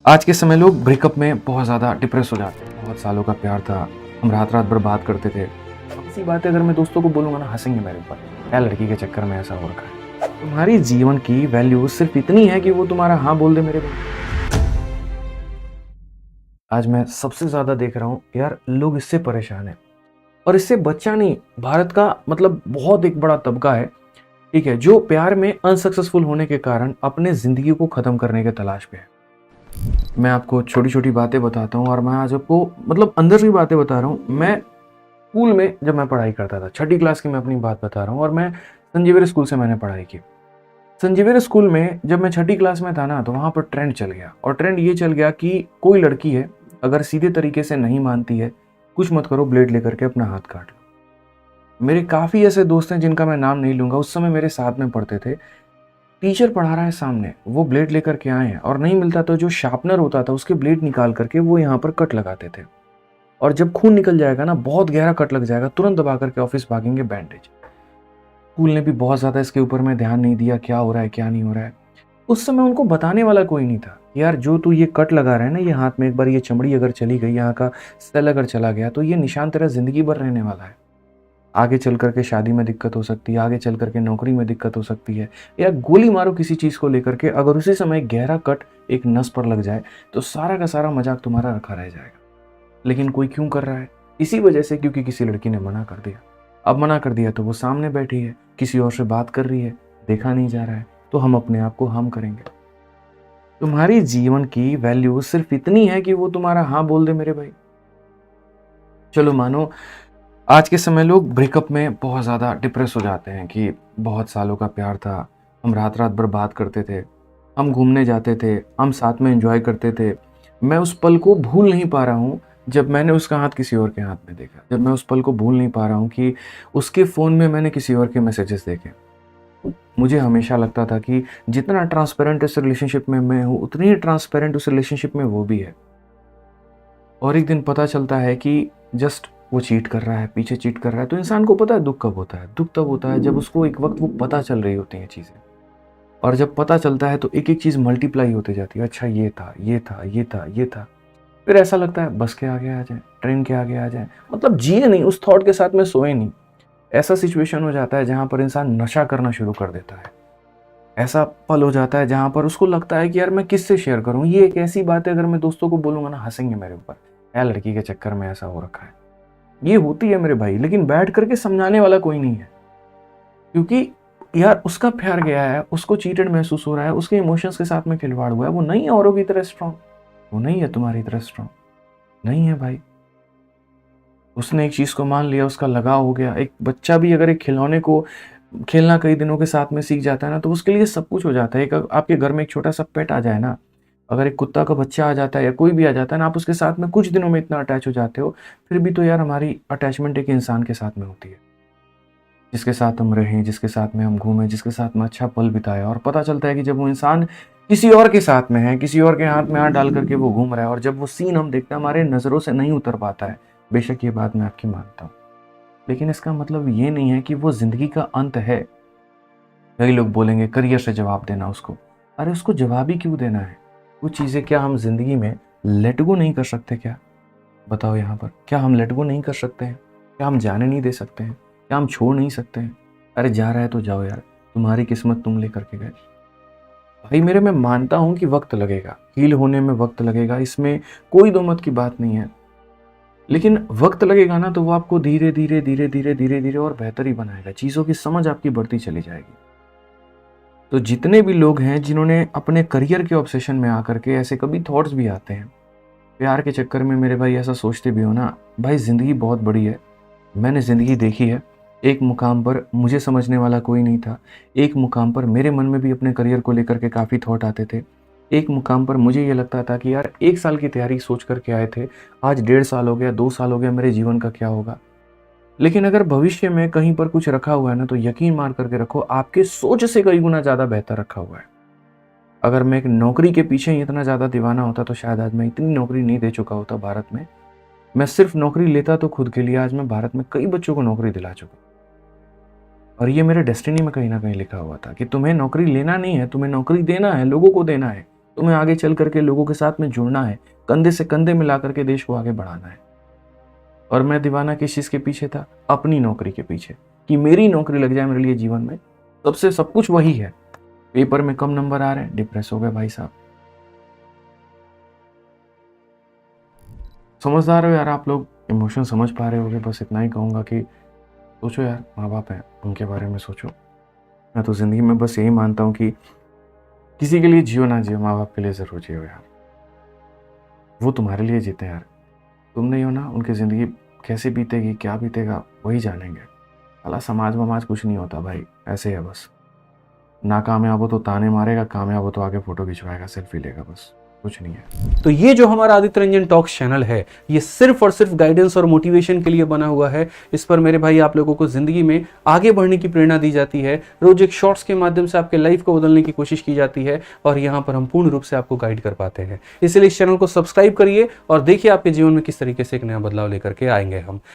आज के समय लोग ब्रेकअप में बहुत ज़्यादा डिप्रेस हो जाते हैं। बहुत सालों का प्यार था, हम रात रात भर बात करते थे। ऐसी बातें अगर मैं दोस्तों को बोलूँगा ना, हंसेंगे मेरे ऊपर। क्या लड़की के चक्कर में ऐसा हो रखा है। तुम्हारी जीवन की वैल्यू सिर्फ इतनी है कि वो तुम्हारा हाँ बोल दे मेरे भाई। आज मैं सबसे ज़्यादा देख रहा हूँ यार, लोग इससे परेशान हैं और इससे बच्चा नहीं, भारत का मतलब बहुत एक बड़ा तबका है, ठीक है, जो प्यार में अनसक्सेसफुल होने के कारण अपने ज़िंदगी को ख़त्म करने के तलाश पे है। मैं आपको छोटी-छोटी बातें बताता हूँ और मैं आज आपको मतलब अंदर की बातें बता रहा हूँ। मैं स्कूल में जब मैं पढ़ाई करता था, छठी क्लास की मैं अपनी बात बता रहा हूँ और मैं संजीवनी स्कूल से मैंने पढ़ाई की। संजीवनी स्कूल में जब मैं छठी क्लास में था ना, तो वहाँ पर ट्रेंड चल गया और ट्रेंड ये चल गया कि कोई लड़की है, अगर सीधे तरीके से नहीं मानती है, कुछ मत करो, ब्लेड लेकर के अपना हाथ काट लो। मेरे काफ़ी ऐसे दोस्त हैं जिनका मैं नाम नहीं लूँगा, उस समय मेरे साथ में पढ़ते थे। टीचर पढ़ा रहा है सामने, वो ब्लेड लेकर के आए हैं और नहीं मिलता तो जो शार्पनर होता था उसके ब्लेड निकाल करके वो यहाँ पर कट लगाते थे। और जब खून निकल जाएगा ना, बहुत गहरा कट लग जाएगा, तुरंत दबा करके ऑफिस भागेंगे बैंडेज। स्कूल ने भी बहुत ज़्यादा इसके ऊपर में ध्यान नहीं दिया, क्या हो रहा है क्या नहीं हो रहा है। उस समय उनको बताने वाला कोई नहीं था। यार जो तू ये कट लगा रहा है ना, ये हाथ में, एक बार ये चमड़ी अगर चली गई, यहाँ का सेल अगर चला गया तो ये निशान तेरा ज़िंदगी भर रहने वाला है। आगे चल कर के शादी में दिक्कत हो सकती है, आगे चल कर के नौकरी में दिक्कत हो सकती है, या गोली मारो किसी चीज़ को लेकर के, अगर उसी समय गहरा कट एक नस पर लग जाए तो सारा का सारा मजाक तुम्हारा रखा रह जाएगा। लेकिन कोई क्यों कर रहा है? इसी वजह से, क्योंकि किसी लड़की ने मना कर दिया। अब मना कर दिया तो वो सामने बैठी है, किसी और से बात कर रही है, देखा नहीं जा रहा है, तो हम अपने आप को हम करेंगे। तुम्हारी जीवन की वैल्यू सिर्फ इतनी है कि वो तुम्हारा हाँ बोल दे मेरे भाई। चलो मानो आज के समय लोग ब्रेकअप में बहुत ज़्यादा डिप्रेस हो जाते हैं कि बहुत सालों का प्यार था, हम रात रात भर बात करते थे, हम घूमने जाते थे, हम साथ में एंजॉय करते थे। मैं उस पल को भूल नहीं पा रहा हूँ जब मैंने उसका हाथ किसी और के हाथ में देखा, जब मैं उस पल को भूल नहीं पा रहा हूँ कि उसके फ़ोन में मैंने किसी और के मैसेजेस देखे। मुझे हमेशा लगता था कि जितना ट्रांसपेरेंट इस रिलेशनशिप में मैं हूँ, उतनी ही ट्रांसपेरेंट उस रिलेशनशिप में वो भी है। और एक दिन पता चलता है कि जस्ट वो चीट कर रहा है, पीछे चीट कर रहा है। तो इंसान को पता है दुःख कब होता है? दुःख तब होता है जब उसको एक वक़्त वो पता चल रही होती हैं चीज़ें। और जब पता चलता है तो एक-एक चीज़ मल्टीप्लाई होती जाती है। अच्छा ये था, ये था, ये था, ये था। फिर ऐसा लगता है बस के आगे आ जाएँ, ट्रेन के आगे आ जाएँ। मतलब जिए नहीं, उस थॉट के साथ में सोए नहीं। ऐसा सिचुएशन हो जाता है जहाँ पर इंसान नशा करना शुरू कर देता है। ऐसा पल हो जाता है जहाँ पर उसको लगता है कि यार मैं किससे शेयर करूँ? ये एक ऐसी बात है, अगर मैं दोस्तों को बोलूँगा ना, हँसेंगे मेरे ऊपर। क्या लड़की के चक्कर में ऐसा हो रखा है। ये होती है मेरे भाई, लेकिन बैठ करके समझाने वाला कोई नहीं है। क्योंकि यार उसका प्यार गया है, उसको चीटेड महसूस हो रहा है, उसके इमोशंस के साथ में खिलवाड़ हुआ है। वो नहीं है औरों की तरह स्ट्रांग, वो नहीं है तुम्हारी तरह स्ट्रांग, नहीं है भाई। उसने एक चीज़ को मान लिया, उसका लगाव हो गया। एक बच्चा भी अगर एक खिलौने को खेलना कई दिनों के साथ में सीख जाता है ना, तो उसके लिए सब कुछ हो जाता है। एक आपके घर में एक छोटा-सा पेट आ जाए ना, अगर एक कुत्ता का बच्चा आ जाता है या कोई भी आ जाता है ना, आप उसके साथ में कुछ दिनों में इतना अटैच हो जाते हो, फिर भी तो यार हमारी अटैचमेंट एक इंसान के साथ में होती है। जिसके साथ हम रहें, जिसके साथ में हम घूमें, जिसके साथ में अच्छा पल बिताएँ, और पता चलता है कि जब वो इंसान किसी और के साथ में है, किसी और के हाथ में हाथ डाल करके वो घूम रहा है, और जब वो सीन हम देखते हैं, हमारे नज़रों से नहीं उतर पाता है। बेशक ये बात मैं आपकी मानता हूँ, लेकिन इसका मतलब ये नहीं है कि वो ज़िंदगी का अंत है। कई लोग बोलेंगे करियर से जवाब देना उसको। अरे उसको जवाब ही क्यों देना है? कुछ चीज़ें क्या हम ज़िंदगी में लेट गो नहीं कर सकते क्या? बताओ यहाँ पर, क्या हम लेट गो नहीं कर सकते हैं? क्या हम जाने नहीं दे सकते हैं? क्या हम छोड़ नहीं सकते हैं? अरे जा रहा है तो जाओ यार, तुम्हारी किस्मत तुम लेकर के गए। भाई मेरे, मैं मानता हूँ कि वक़्त लगेगा, हील होने में वक़्त लगेगा, इसमें कोई दो मत की बात नहीं है। लेकिन वक़्त लगेगा ना, तो वो आपको धीरे-धीरे, धीरे-धीरे, धीरे-धीरे और बेहतर ही बनाएगा। चीज़ों की समझ आपकी बढ़ती चली जाएगी। तो जितने भी लोग हैं जिन्होंने अपने करियर के ऑब्सेशन में आकर के, ऐसे कभी थॉट्स भी आते हैं, प्यार के चक्कर में मेरे भाई ऐसा सोचते भी हो ना, भाई ज़िंदगी बहुत बड़ी है। मैंने ज़िंदगी देखी है। एक मुकाम पर मुझे समझने वाला कोई नहीं था। एक मुकाम पर मेरे मन में भी अपने करियर को लेकर के काफ़ी थॉट आते थे। एक मुकाम पर मुझे ये लगता था कि यार 1 साल की तैयारी सोच कर के आए थे, आज 1.5 साल हो गया, 2 साल हो गया, मेरे जीवन का क्या होगा? लेकिन अगर भविष्य में कहीं पर कुछ रखा हुआ है ना, तो यकीन मार करके रखो, आपके सोच से कई गुना ज़्यादा बेहतर रखा हुआ है। अगर मैं एक नौकरी के पीछे ही इतना ज़्यादा दीवाना होता, तो शायद आज मैं इतनी नौकरी नहीं दे चुका होता भारत में। मैं सिर्फ नौकरी लेता तो खुद के लिए, आज मैं भारत में कई बच्चों को नौकरी दिला चुका। और ये मेरे डेस्टिनी में कहीं न कहीं लिखा हुआ था कि तुम्हें नौकरी लेना नहीं है, तुम्हें नौकरी देना है, लोगों को देना है। तुम्हें आगे चल करके लोगों के साथ में जुड़ना है, कंधे से कंधे मिला करके देश को आगे बढ़ाना है। और मैं दीवाना किस चीज़ के पीछे था? अपनी नौकरी के पीछे, कि मेरी नौकरी लग जाए मेरे लिए जीवन में। सबसे सब कुछ वही है। पेपर में कम नंबर आ रहे हैं, डिप्रेस हो गए भाई साहब। समझदार हो यार आप लोग, इमोशन समझ पा रहे होगे। बस इतना ही कहूँगा कि सोचो यार, माँ बाप हैं, उनके बारे में सोचो। मैं तो ज़िंदगी में बस यही मानता हूँ कि किसी के लिए जियो ना जियो, माँ बाप के लिए ज़रूर जियो यार। वो तुम्हारे लिए जीते हैं यार। तुम नहीं हो ना, उनकी ज़िंदगी कैसे बीतेगी, क्या बीतेगा, वही जानेंगे। साला समाज वमाज कुछ नहीं होता भाई, ऐसे है बस। नाकामयाब हो तो ताने मारेगा, कामयाब हो तो आगे फ़ोटो खिंचवाएगा, सेल्फी लेगा, बस कुछ नहीं है। तो ये जो हमारा आदित्य रंजन टॉक्स चैनल है, ये सिर्फ और सिर्फ गाइडेंस और मोटिवेशन के लिए बना हुआ है। इस पर मेरे भाई आप लोगों को जिंदगी में आगे बढ़ने की प्रेरणा दी जाती है। रोज एक शॉर्ट्स के माध्यम से आपके लाइफ को बदलने की कोशिश की जाती है और यहाँ पर हम पूर्ण रूप से आपको गाइड कर पाते हैं। इसलिए इस चैनल को सब्सक्राइब करिए और देखिए आपके जीवन में किस तरीके से एक नया बदलाव लेकर के आएंगे हम।